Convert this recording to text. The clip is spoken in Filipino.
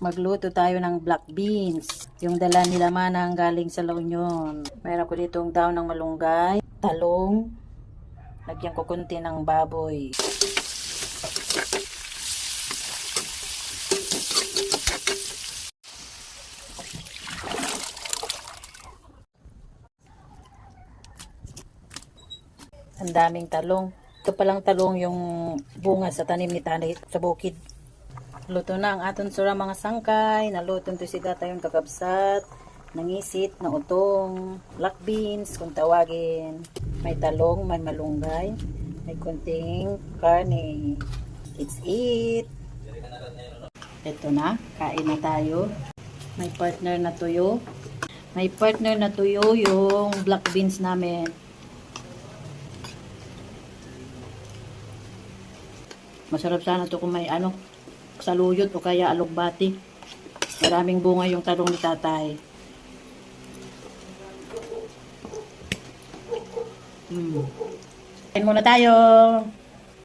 Magluto tayo ng black beans. Yung dala nila manang galing sa La Union. Meron ko dito ang daon ng malunggay, talong. Lagyan ko konti ng baboy. Ang daming talong. Ito palang talong yung bunga sa tanim ni Tanay sa bukid. Luto na ang aton sura mga sangkay. Nalutong to siga tayong kakabsat, nangisit, na utong, black beans kung tawagin. May talong, may malunggay, may kunting karne. Let's eat! Ito na, kain na tayo. May partner na tuyo. May partner na tuyo yung black beans namin. Masarap sana to kung may saluyot o kaya alugbati. Maraming bunga yung talong ni tatay. Kain muna tayo.